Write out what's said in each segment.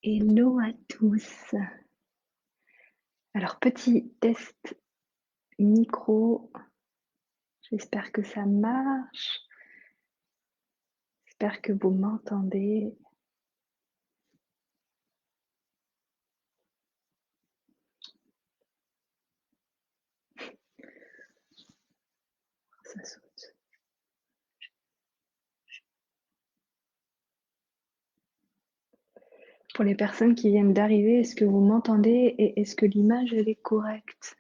Hello à tous. Alors, petit test micro. J'espère que ça marche. J'espère que vous m'entendez. Ça saute. Pour les personnes qui viennent d'arriver, est-ce que vous m'entendez et est-ce que l'image elle est correcte?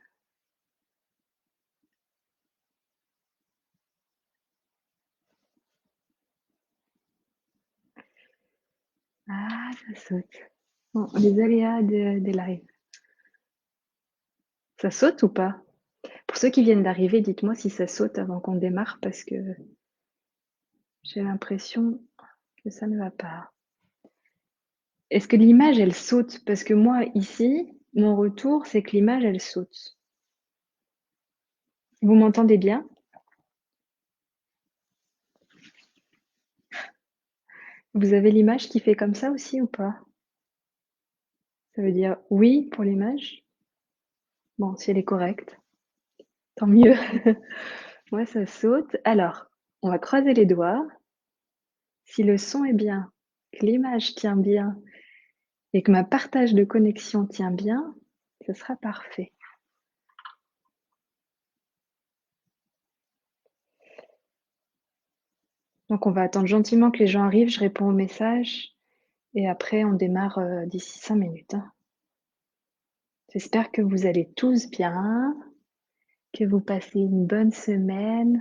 Ah, ça saute. Bon, les aléas des lives. Ça saute ou pas? Pour ceux qui viennent d'arriver, dites-moi si ça saute avant qu'on démarre parce que j'ai l'impression que ça ne va pas. Est-ce que l'image elle saute? Parce que moi ici, mon retour, c'est que l'image elle saute. Vous m'entendez bien? Vous avez l'image qui fait comme ça aussi ou pas? Ça veut dire oui pour l'image? Bon, si elle est correcte, tant mieux. Moi, ça saute. Alors, on va croiser les doigts. Si le son est bien, que l'image tient bien et que ma partage de connexion tient bien, ce sera parfait. Donc, on va attendre gentiment que les gens arrivent. Je réponds aux messages et après, on démarre d'ici 5 minutes. J'espère que vous allez tous bien, que vous passez une bonne semaine.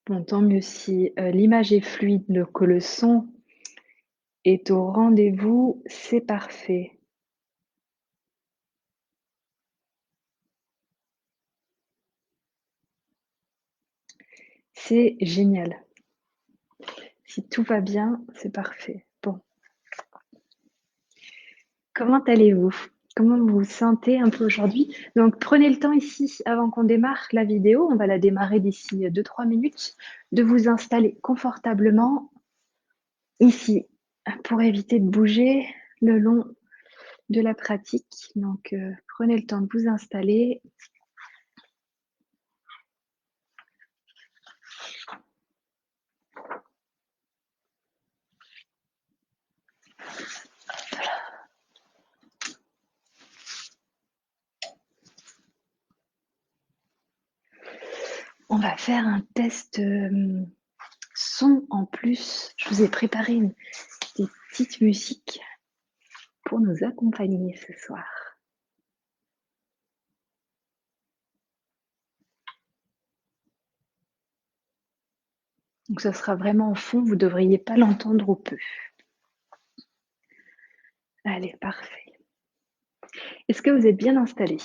Bon, tant mieux si l'image est fluide, que le son est au rendez-vous, c'est parfait. C'est génial. Si tout va bien, c'est parfait. Bon. Comment allez-vous? Comment vous vous sentez un peu aujourd'hui? Donc, prenez le temps ici, avant qu'on démarre la vidéo, on va la démarrer d'ici 2-3 minutes, de vous installer confortablement ici, pour éviter de bouger le long de la pratique. Donc, prenez le temps de vous installer. On va faire un test son en plus. Je vous ai préparé des petites musiques pour nous accompagner ce soir. Donc ça sera vraiment en fond, vous ne devriez pas l'entendre ou peu. Allez, parfait. Est-ce que vous êtes bien installés?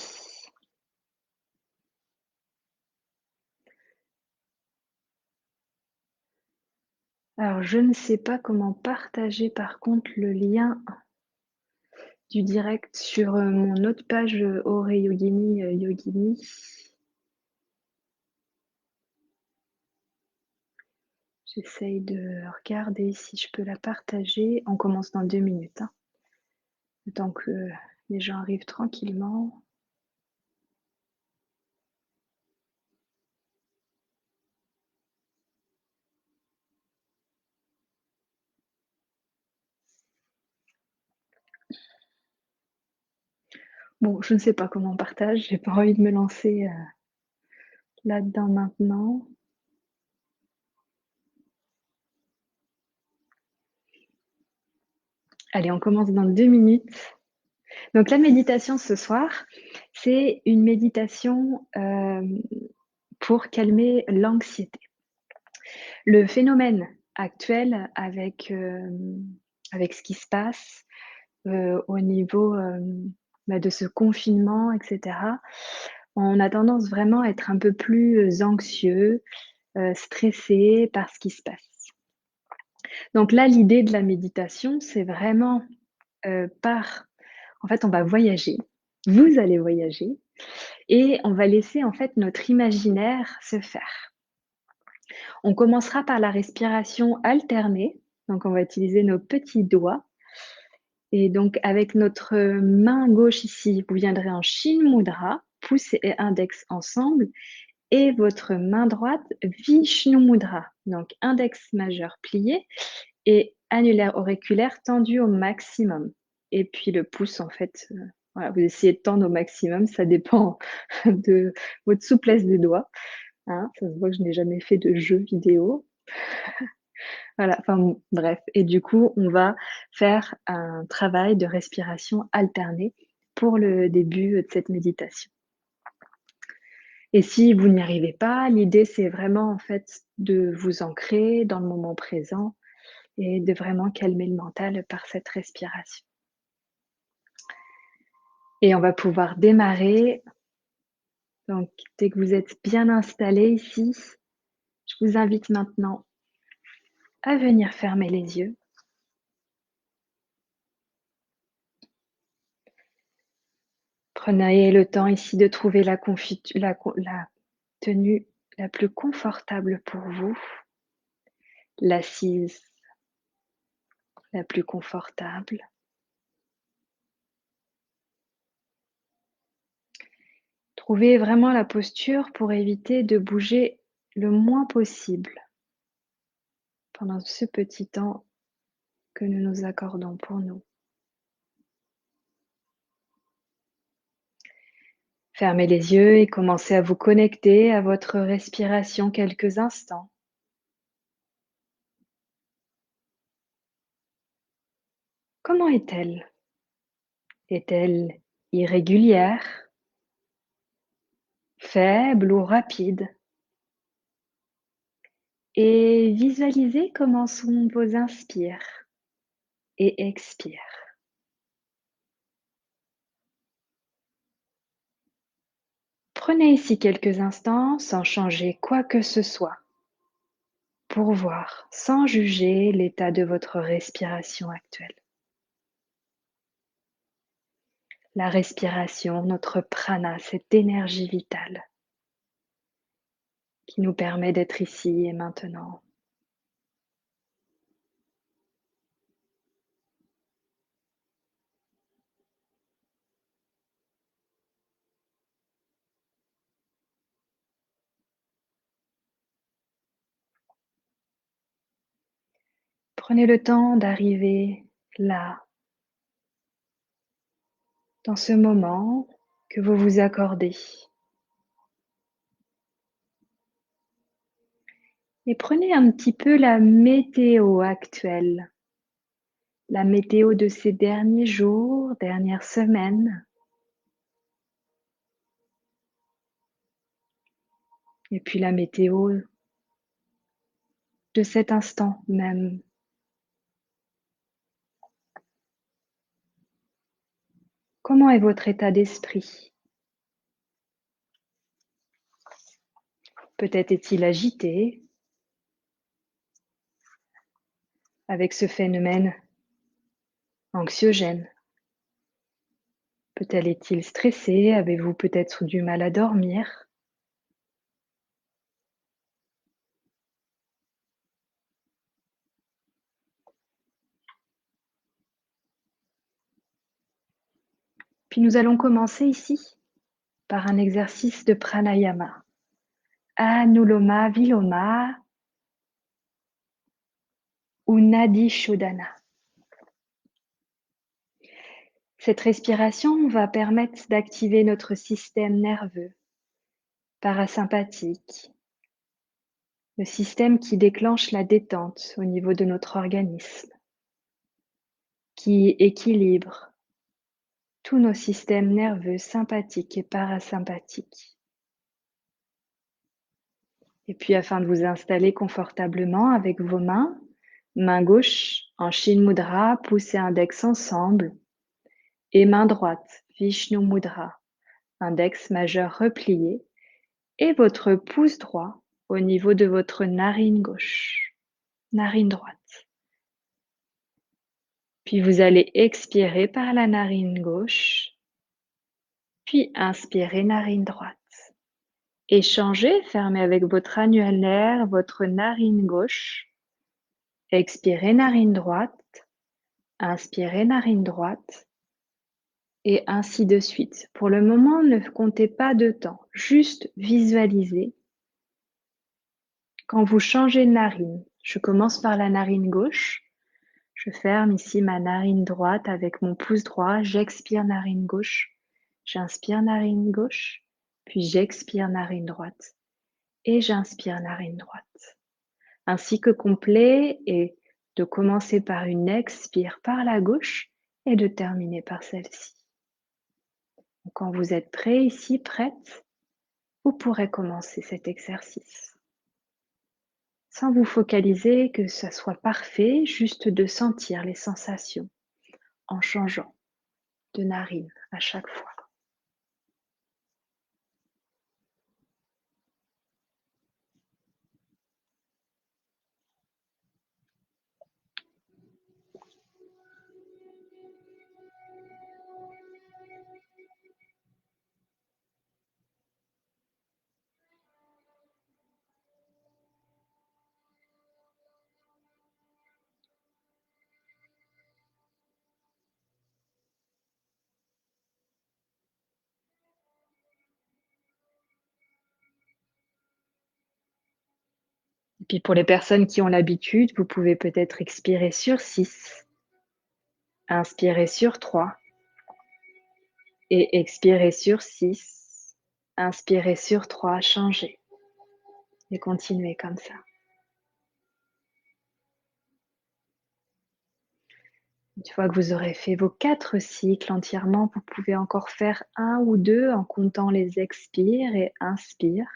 Alors, je ne sais pas comment partager par contre le lien du direct sur mon autre page Auré Yogini Yogini. J'essaye de regarder si je peux la partager. On commence dans 2 minutes. Le temps que les gens arrivent tranquillement. Bon, je ne sais pas comment on partage. J'ai pas envie de me lancer là-dedans maintenant. Allez, on commence dans 2 minutes. Donc la méditation ce soir, c'est une méditation pour calmer l'anxiété. Le phénomène actuel avec ce qui se passe au niveau de ce confinement, etc., on a tendance vraiment à être un peu plus anxieux, stressé par ce qui se passe. Donc là, l'idée de la méditation, c'est vraiment en fait, on va voyager vous allez voyager et on va laisser en fait notre imaginaire se faire. On commencera par la respiration alternée, donc on va utiliser nos petits doigts et donc avec notre main gauche ici, vous viendrez en Shin Mudra, pouce et index ensemble et votre main droite Vishnu Mudra, donc index majeur plié et annulaire auriculaire tendu au maximum. Et puis le pouce, en fait, voilà, vous essayez de tendre au maximum, ça dépend de votre souplesse des doigts, hein. Ça se voit que je n'ai jamais fait de jeu vidéo. Voilà, enfin bon, bref. Et du coup, on va faire un travail de respiration alternée pour le début de cette méditation. Et si vous n'y arrivez pas, l'idée, c'est vraiment en fait de vous ancrer dans le moment présent et de vraiment calmer le mental par cette respiration. Et on va pouvoir démarrer. Donc, dès que vous êtes bien installé ici, je vous invite maintenant à venir fermer les yeux. Prenez le temps ici de trouver la tenue la plus confortable pour vous, l'assise la plus confortable. Trouvez vraiment la posture pour éviter de bouger le moins possible pendant ce petit temps que nous nous accordons pour nous. Fermez les yeux et commencez à vous connecter à votre respiration quelques instants. Comment est-elle? Est-elle irrégulière, faible ou rapide? Et visualisez comment sont vos inspires et expires. Prenez ici quelques instants sans changer quoi que ce soit pour voir, sans juger, l'état de votre respiration actuelle. La respiration, notre prana, cette énergie vitale qui nous permet d'être ici et maintenant. Prenez le temps d'arriver là, dans ce moment que vous vous accordez. Et prenez un petit peu la météo actuelle, la météo de ces derniers jours, dernières semaines. Et puis la météo de cet instant même. Comment est votre état d'esprit? Peut-être est-il agité avec ce phénomène anxiogène. Peut-être est-il stressé? Avez-vous peut-être du mal à dormir? Puis nous allons commencer ici par un exercice de pranayama. Anuloma Viloma ou Nadi Shodhana. Cette respiration va permettre d'activer notre système nerveux parasympathique, le système qui déclenche la détente au niveau de notre organisme, qui équilibre tous nos systèmes nerveux sympathiques et parasympathiques. Et puis afin de vous installer confortablement avec vos mains, main gauche en Shin Mudra, pouce et index ensemble, et main droite, Vishnu Mudra, index majeur replié, et votre pouce droit au niveau de votre narine gauche, narine droite. Puis vous allez expirer par la narine gauche Puis inspirez narine droite. Échangez, fermez avec votre annulaire, votre narine gauche. Expirez narine droite. Inspirez narine droite. Et ainsi de suite. Pour le moment, ne comptez pas de temps, juste visualisez. Quand vous changez de narine, je commence par la narine gauche. Je ferme ici ma narine droite avec mon pouce droit. J'expire narine gauche. J'inspire narine gauche. Puis j'expire narine droite. Et j'inspire narine droite. Un cycle complet est de commencer par une expire par la gauche et de terminer par celle-ci. Quand vous êtes prêt ici, prête, vous pourrez commencer cet exercice. Sans vous focaliser que ça soit parfait, juste de sentir les sensations en changeant de narine à chaque fois. Et puis pour les personnes qui ont l'habitude, vous pouvez peut-être expirer sur 6, inspirer sur 3 et expirer sur 6, inspirer sur 3, changer et continuer comme ça. Une fois que vous aurez fait vos 4 cycles entièrement, vous pouvez encore faire 1 ou 2 en comptant les expires et inspires.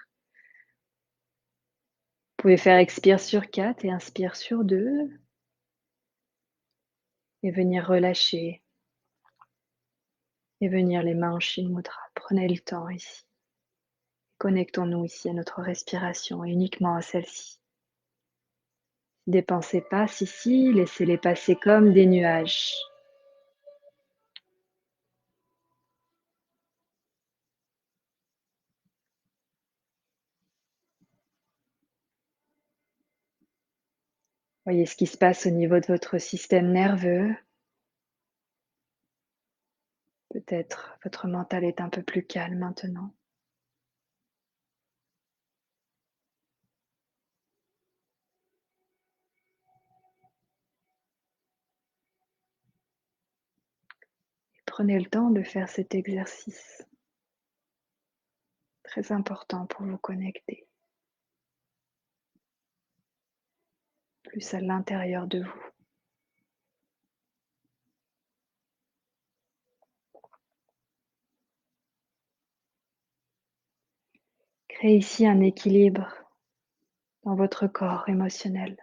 Vous pouvez faire expire sur 4 et inspire sur 2 et venir relâcher et venir les mains en Shin Mudra. Prenez le temps ici. Connectons-nous ici à notre respiration et uniquement à celle-ci. Ne dépensez pas ici, laissez-les passer comme des nuages. Voyez ce qui se passe au niveau de votre système nerveux. Peut-être votre mental est un peu plus calme maintenant. Prenez le temps de faire cet exercice. Très important pour vous connecter. Plus à l'intérieur de vous. Créez ici un équilibre dans votre corps émotionnel.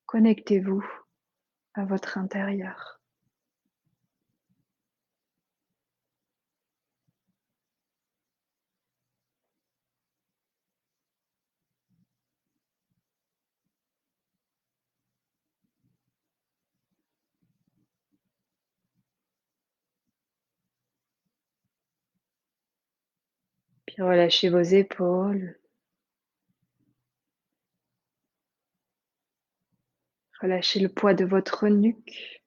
Connectez-vous à votre intérieur. Puis relâchez vos épaules. Relâchez le poids de votre nuque.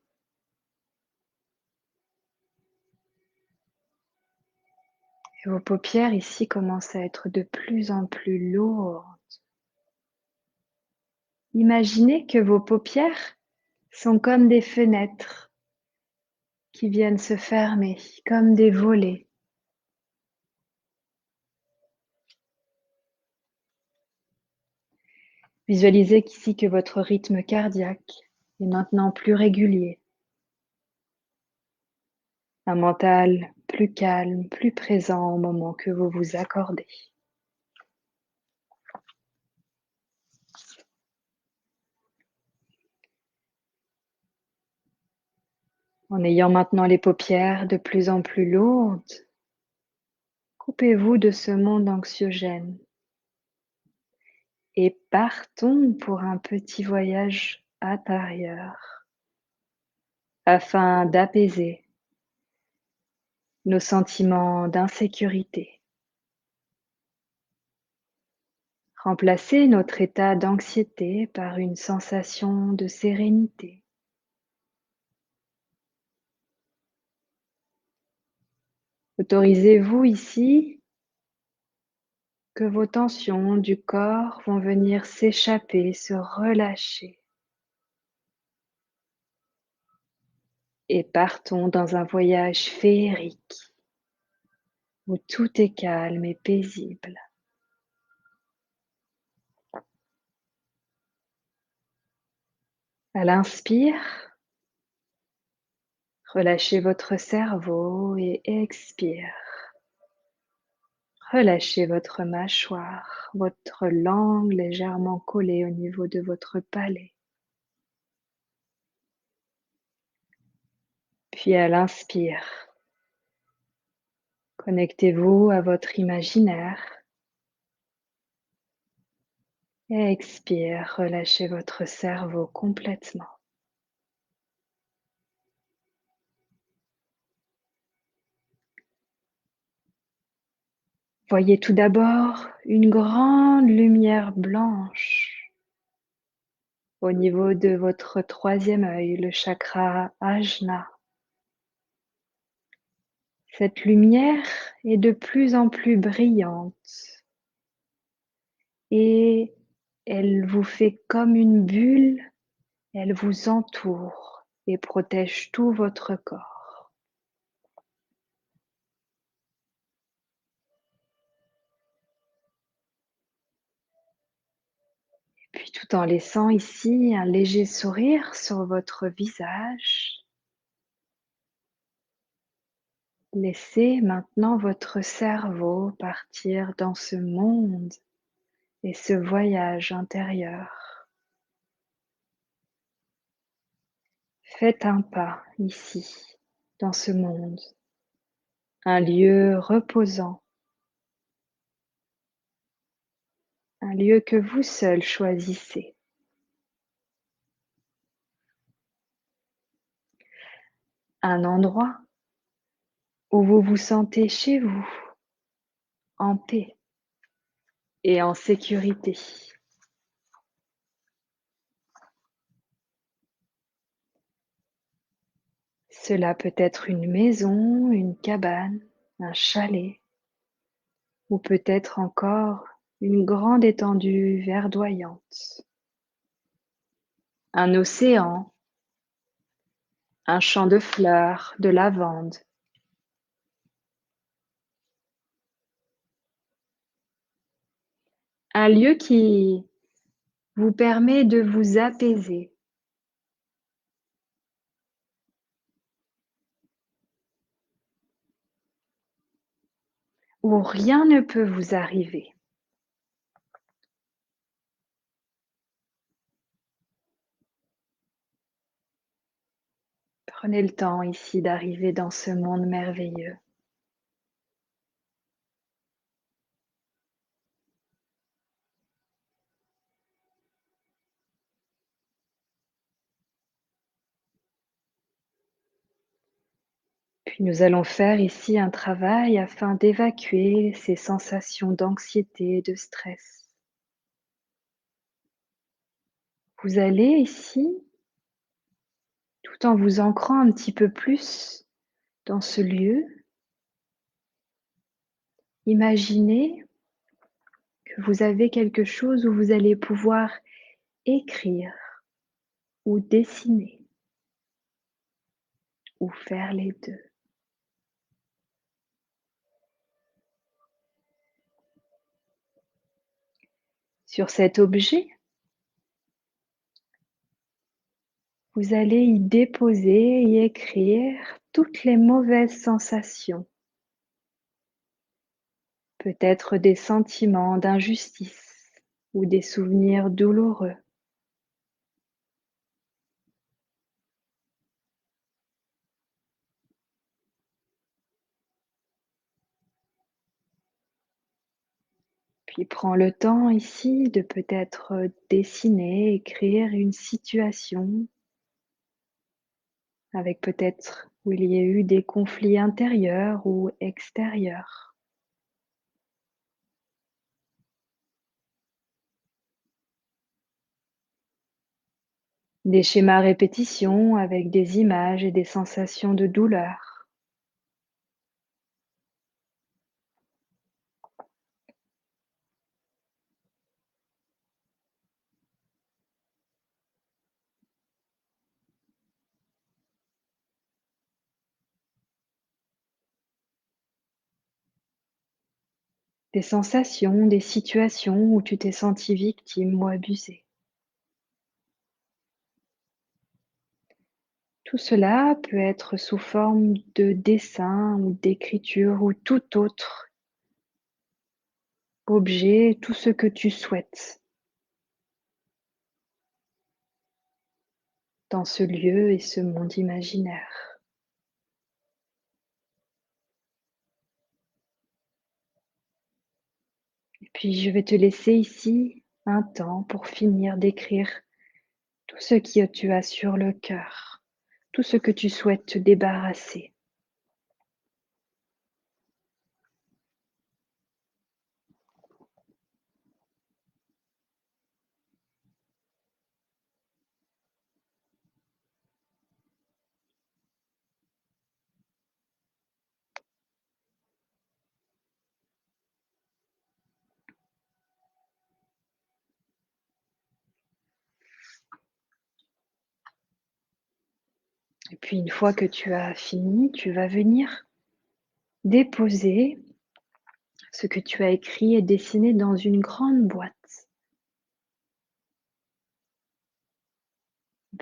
Et vos paupières ici commencent à être de plus en plus lourdes. Imaginez que vos paupières sont comme des fenêtres qui viennent se fermer, comme des volets. Visualisez ici que votre rythme cardiaque est maintenant plus régulier. Un mental plus calme, plus présent au moment que vous vous accordez. En ayant maintenant les paupières de plus en plus lourdes, coupez-vous de ce monde anxiogène et partons pour un petit voyage intérieur afin d'apaiser nos sentiments d'insécurité. Remplacez notre état d'anxiété par une sensation de sérénité. Autorisez-vous ici que vos tensions du corps vont venir s'échapper, se relâcher et partons dans un voyage féerique où tout est calme et paisible. À l'inspire, relâchez votre cerveau et expire. Relâchez votre mâchoire, votre langue légèrement collée au niveau de votre palais. Puis à l'inspire, connectez-vous à votre imaginaire. Et expire, relâchez votre cerveau complètement. Voyez tout d'abord une grande lumière blanche au niveau de votre troisième œil, le chakra Ajna. Cette lumière est de plus en plus brillante et elle vous fait comme une bulle, elle vous entoure et protège tout votre corps. Puis tout en laissant ici un léger sourire sur votre visage, laissez maintenant votre cerveau partir dans ce monde et ce voyage intérieur. Faites un pas ici, dans ce monde, un lieu reposant, un lieu que vous seul choisissez. Un endroit où vous vous sentez chez vous, en paix et en sécurité. Cela peut être une maison, une cabane, un chalet ou peut-être encore une grande étendue verdoyante, un océan, un champ de fleurs, de lavande. Un lieu qui vous permet de vous apaiser, où rien ne peut vous arriver. Prenez le temps ici d'arriver dans ce monde merveilleux. Puis nous allons faire ici un travail afin d'évacuer ces sensations d'anxiété et de stress. Vous allez ici, tout en vous ancrant un petit peu plus dans ce lieu, imaginez que vous avez quelque chose où vous allez pouvoir écrire ou dessiner ou faire les deux. Sur cet objet, vous allez y déposer et écrire toutes les mauvaises sensations, peut-être des sentiments d'injustice ou des souvenirs douloureux. Puis prends le temps ici de peut-être dessiner, écrire une situation avec peut-être où il y a eu des conflits intérieurs ou extérieurs, des schémas à répétition avec des images et des sensations de douleur, des sensations, des situations où tu t'es senti victime ou abusé. Tout cela peut être sous forme de dessin ou d'écriture ou tout autre objet, tout ce que tu souhaites dans ce lieu et ce monde imaginaire. Et puis je vais te laisser ici un temps pour finir d'écrire tout ce que tu as sur le cœur, tout ce que tu souhaites te débarrasser. Et puis une fois que tu as fini, tu vas venir déposer ce que tu as écrit et dessiné dans une grande boîte.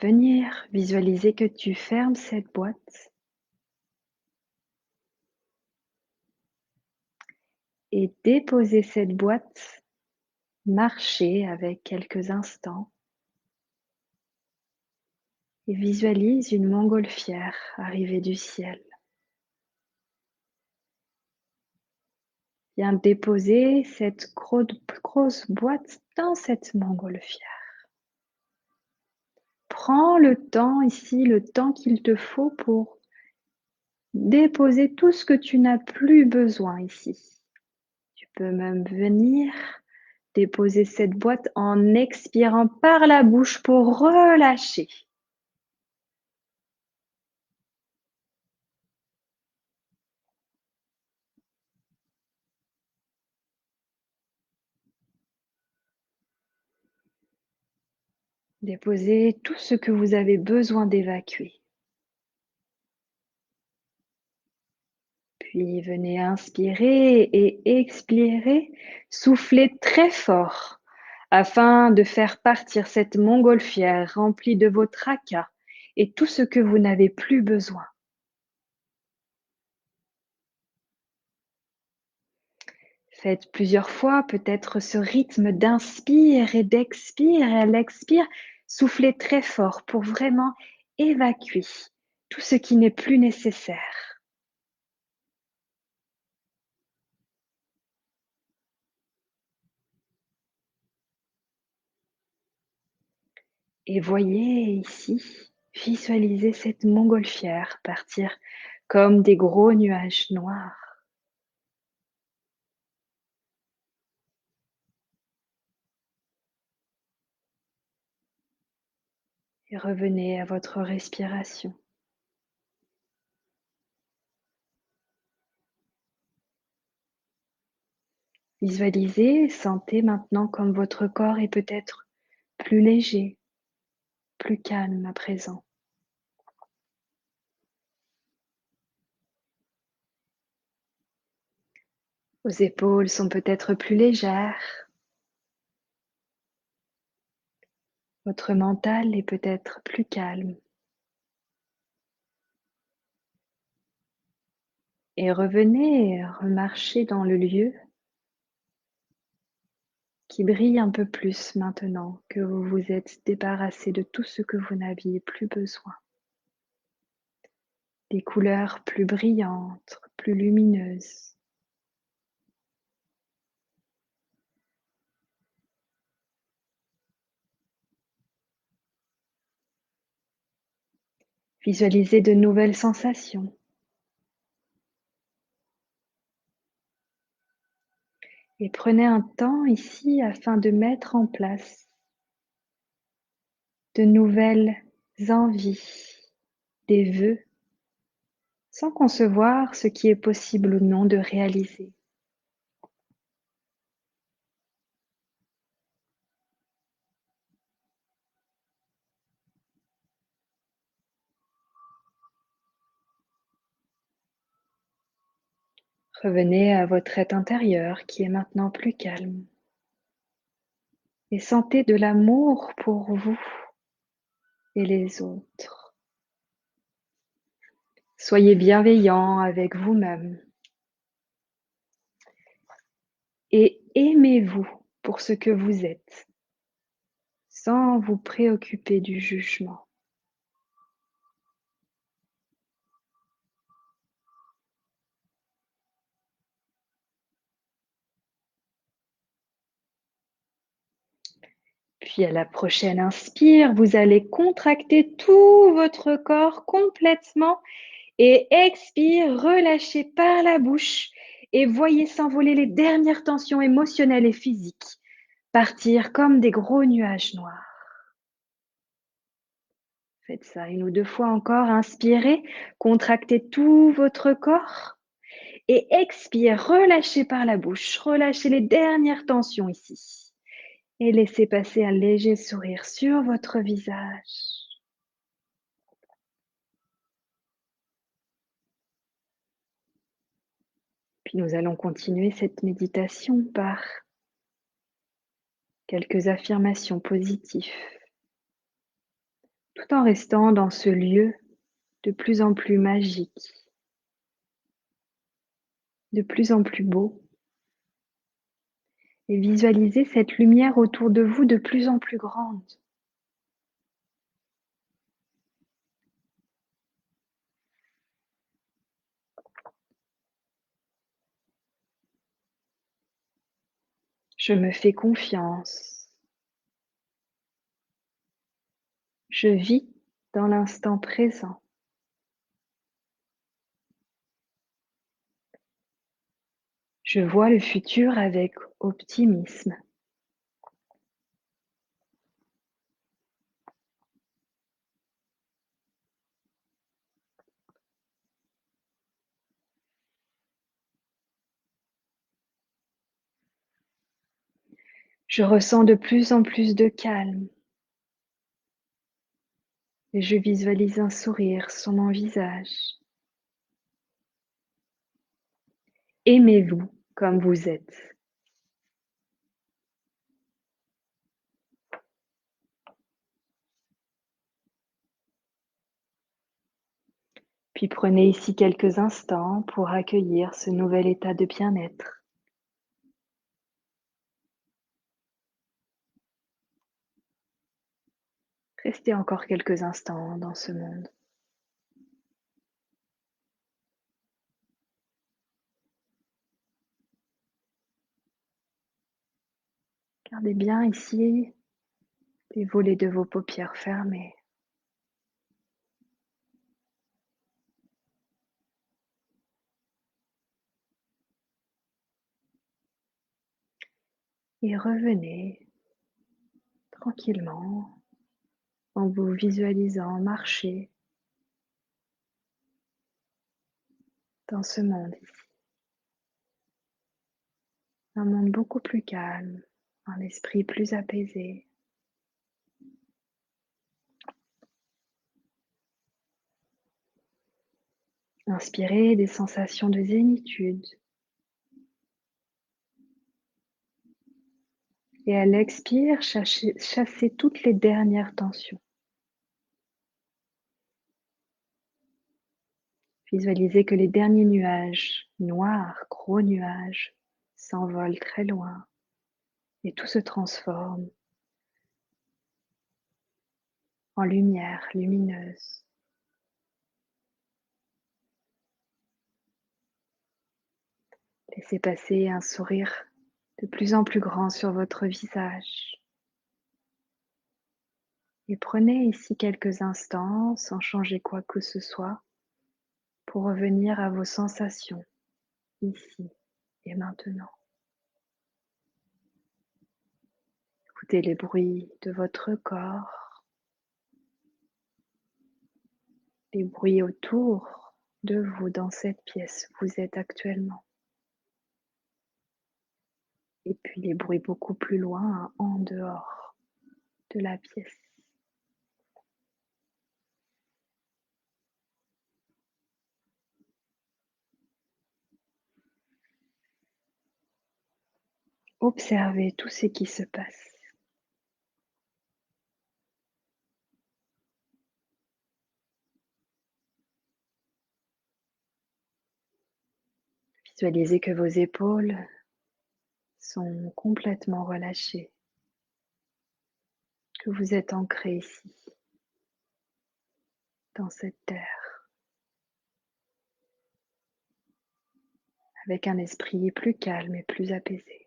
Venir visualiser que tu fermes cette boîte et déposer cette boîte, marcher avec quelques instants et visualise une montgolfière arriver du ciel. Viens déposer cette grosse boîte dans cette montgolfière. Prends le temps ici, le temps qu'il te faut pour déposer tout ce que tu n'as plus besoin ici. Tu peux même venir déposer cette boîte en expirant par la bouche pour relâcher. Déposez tout ce que vous avez besoin d'évacuer. Puis venez inspirer et expirer, soufflez très fort afin de faire partir cette montgolfière remplie de vos tracas et tout ce que vous n'avez plus besoin. Faites plusieurs fois peut-être ce rythme d'inspire et d'expire et à l'expire, soufflez très fort pour vraiment évacuer tout ce qui n'est plus nécessaire. Et voyez ici, visualisez cette montgolfière partir comme des gros nuages noirs. Et revenez à votre respiration. Visualisez, sentez maintenant comme votre corps est peut-être plus léger, plus calme à présent. Vos épaules sont peut-être plus légères. Votre mental est peut-être plus calme. Et revenez remarcher dans le lieu qui brille un peu plus maintenant que vous vous êtes débarrassé de tout ce que vous n'aviez plus besoin. Des couleurs plus brillantes, plus lumineuses. Visualisez de nouvelles sensations et prenez un temps ici afin de mettre en place de nouvelles envies, des vœux, sans concevoir ce qui est possible ou non de réaliser. Revenez à votre être intérieur qui est maintenant plus calme et sentez de l'amour pour vous et les autres. Soyez bienveillant avec vous-même et aimez-vous pour ce que vous êtes, sans vous préoccuper du jugement. Puis à la prochaine inspire, vous allez contracter tout votre corps complètement et expire, relâchez par la bouche et voyez s'envoler les dernières tensions émotionnelles et physiques, partir comme des gros nuages noirs. Faites ça une ou deux fois encore. Inspirez, contractez tout votre corps et expire, relâchez par la bouche, relâchez les dernières tensions ici et laissez passer un léger sourire sur votre visage. Puis nous allons continuer cette méditation par quelques affirmations positives, tout en restant dans ce lieu de plus en plus magique, de plus en plus beau, et visualisez cette lumière autour de vous de plus en plus grande. Je me fais confiance. Je vis dans l'instant présent. Je vois le futur avec optimisme. Je ressens de plus en plus de calme et je visualise un sourire sur mon visage. Aimez-vous comme vous êtes. Puis prenez ici quelques instants pour accueillir ce nouvel état de bien-être. Restez encore quelques instants dans ce monde. Gardez bien ici les volets de vos paupières fermées. Et revenez tranquillement en vous visualisant marcher dans ce monde ici. Un monde beaucoup plus calme, un esprit plus apaisé. Inspirez des sensations de zénitude. Et à l'expire, chassez toutes les dernières tensions. Visualisez que les derniers nuages, noirs, gros nuages, s'envolent très loin et tout se transforme en lumière lumineuse. Laissez passer un sourire de plus en plus grand sur votre visage Et prenez ici quelques instants, sans changer quoi que ce soit, pour revenir à vos sensations, ici et maintenant. Écoutez les bruits de votre corps, les bruits autour de vous dans cette pièce où vous êtes actuellement. Et puis les bruits beaucoup plus loin, en dehors de la pièce. Observez tout ce qui se passe. Visualisez que vos épaules sont complètement relâchées, que vous êtes ancré ici, dans cette terre, avec un esprit plus calme et plus apaisé.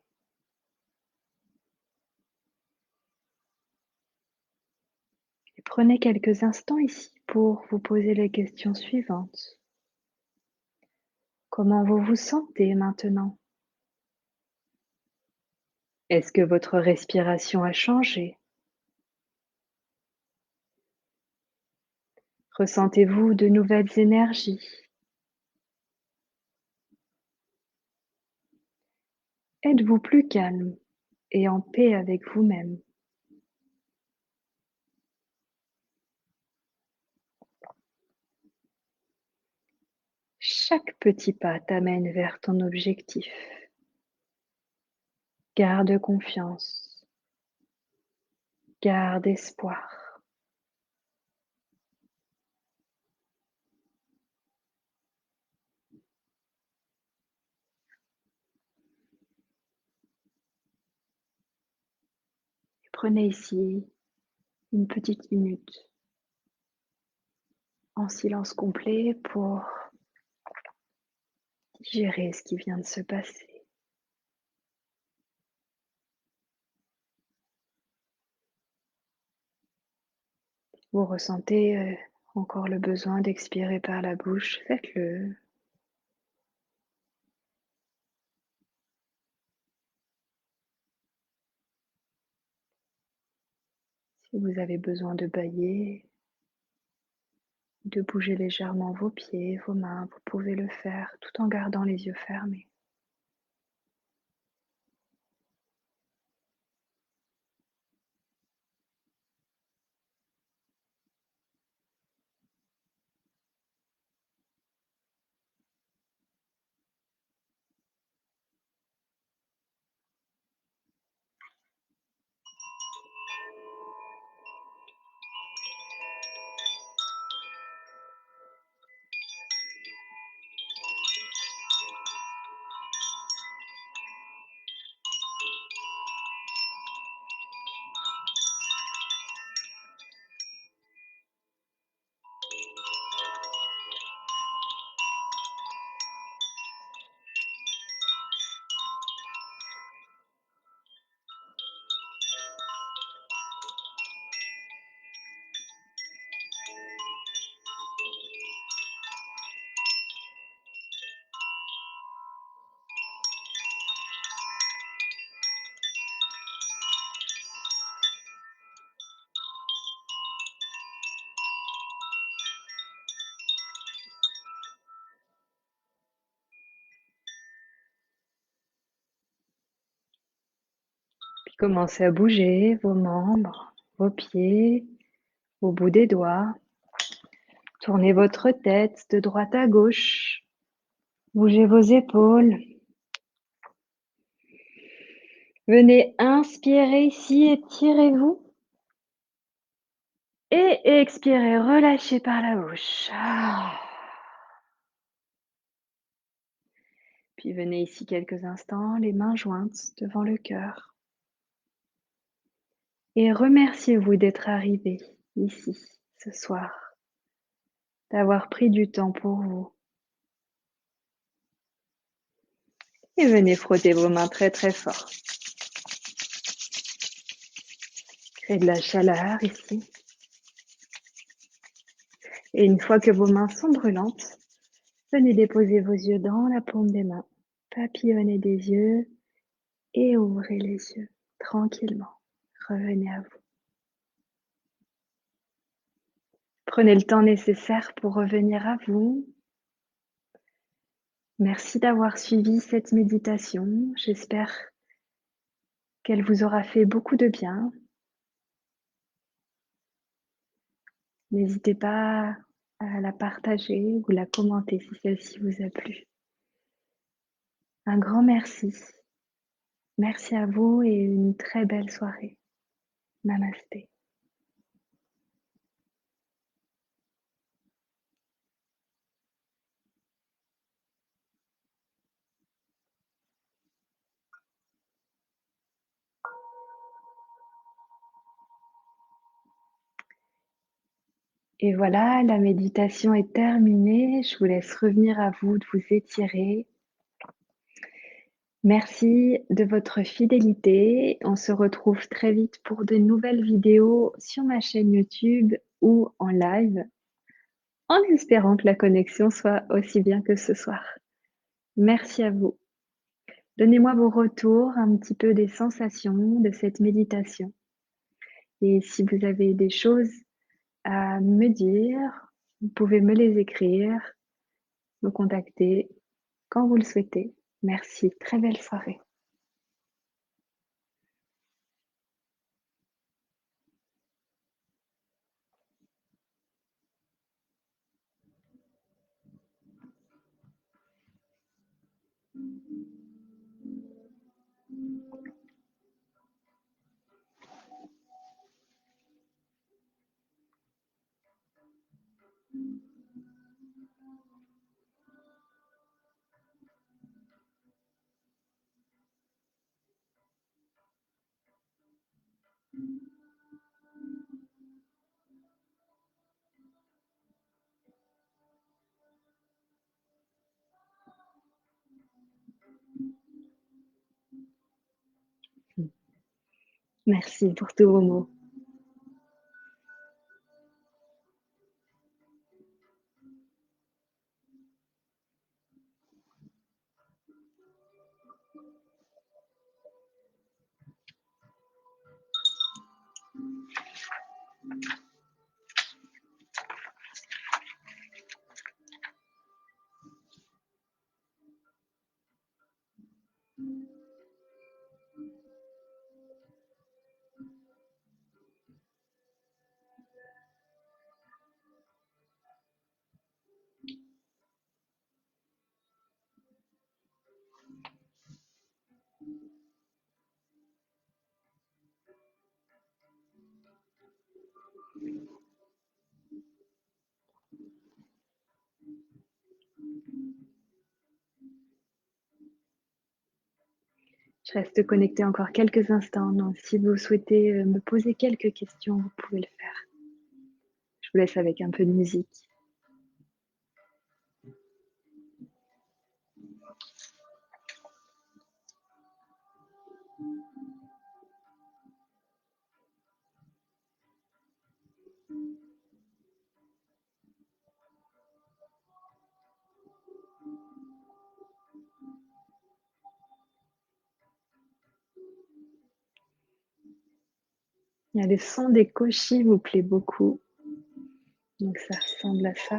Et prenez quelques instants ici pour vous poser les questions suivantes. Comment vous vous sentez maintenant? Est-ce que votre respiration a changé? Ressentez-vous de nouvelles énergies? Êtes-vous plus calme et en paix avec vous-même? Chaque petit pas t'amène vers ton objectif. Garde confiance, garde espoir. Prenez ici une petite minute en silence complet pour digérer ce qui vient de se passer. Vous ressentez encore le besoin d'expirer par la bouche, faites-le. Si vous avez besoin de bâiller, de bouger légèrement vos pieds, vos mains, vous pouvez le faire tout en gardant les yeux fermés. Puis commencez à bouger vos membres, vos pieds, au bout des doigts. Tournez votre tête de droite à gauche. Bougez vos épaules. Venez inspirer ici, étirez-vous. Et expirez, relâchez par la bouche. Puis venez ici quelques instants, les mains jointes devant le cœur. Et remerciez-vous d'être arrivé ici ce soir, d'avoir pris du temps pour vous. Et venez frotter vos mains très très fort. Créez de la chaleur ici. Et une fois que vos mains sont brûlantes, venez déposer vos yeux dans la paume des mains, papillonnez des yeux et ouvrez les yeux tranquillement. Revenez à vous. Prenez le temps nécessaire pour revenir à vous. Merci d'avoir suivi cette méditation. J'espère qu'elle vous aura fait beaucoup de bien. N'hésitez pas à la partager ou la commenter si celle-ci vous a plu. Un grand merci. Merci à vous et une très belle soirée. Namasté. Et voilà, la méditation est terminée. Je vous laisse revenir à vous de vous étirer. Merci de votre fidélité. On se retrouve très vite pour de nouvelles vidéos sur ma chaîne YouTube ou en live, en espérant que la connexion soit aussi bien que ce soir. Merci à vous. Donnez-moi vos retours, un petit peu des sensations de cette méditation. Et si vous avez des choses à me dire, vous pouvez me les écrire, me contacter quand vous le souhaitez. Merci, très belle soirée. Merci pour tous vos mots. Je reste connectée encore quelques instants. Donc, si vous souhaitez me poser quelques questions, vous pouvez le faire. Je vous laisse avec un peu de musique. Il y a le son des koshis vous plaît beaucoup. Donc ça ressemble à ça.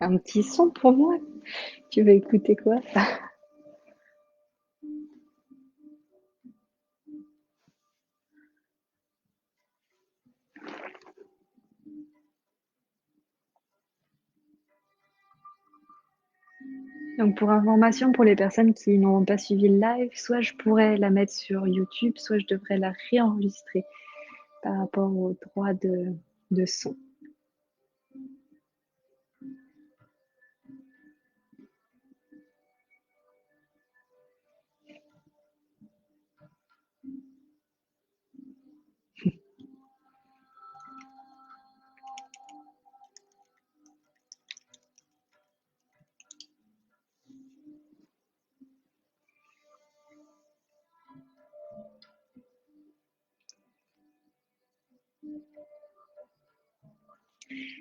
Un petit son pour moi. Tu veux écouter quoi? Donc pour information, pour les personnes qui n'auront pas suivi le live, soit je pourrais la mettre sur YouTube, soit je devrais la réenregistrer par rapport aux droits de son.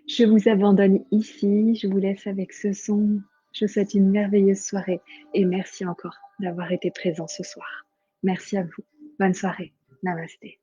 Je vous abandonne ici, je vous laisse avec ce son. Je vous souhaite une merveilleuse soirée et merci encore d'avoir été présent ce soir. Merci à vous. Bonne soirée. Namasté.